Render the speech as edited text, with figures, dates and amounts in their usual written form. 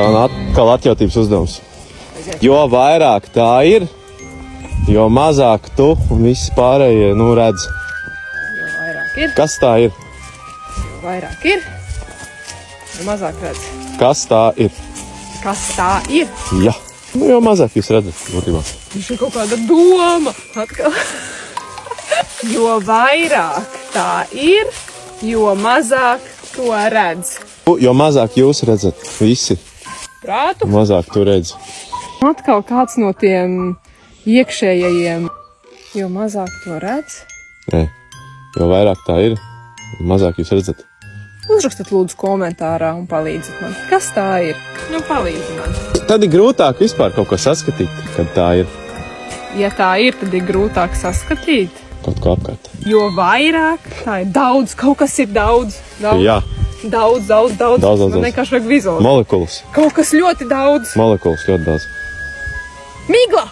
Un atkal atjautības uzdevums. Jo vairāk tā ir, jo mazāk tu un visi pārējie, redz. Jo vairāk ir, Kas tā ir? jo vairāk ir, jo mazāk redz. Kas tā ir? Kas tā ir? Jā. Jo mazāk jūs redzat, būtībā. Viņš ir kaut kāda doma. Atkal. Jo vairāk tā ir, jo mazāk to redz. Jo mazāk jūs redzat, visi. Prātu? Mazāk tu redz. Atkal kāds no tiem iekšējajiem, jo mazāk to redz. Nē. Jo vairāk tā ir, jo mazāk jūs redzat. Uzrakstiet lūdzu komentārā un palīdziet man. Kas tā ir? Palīdzi man. Tad ir grūtāk vispār kaut ko saskatīt, kad tā ir Ja tā ir, tad ir grūtāk saskatīt. kaut ko apkārt. Jo vairāk tā ir daudz, kaut kas ir daudz. Jā. Daudz. Man vienkārši vajag vizuāli. Molekulas. Kaut kas ļoti daudz. Molekulas ļoti daudz. Migla!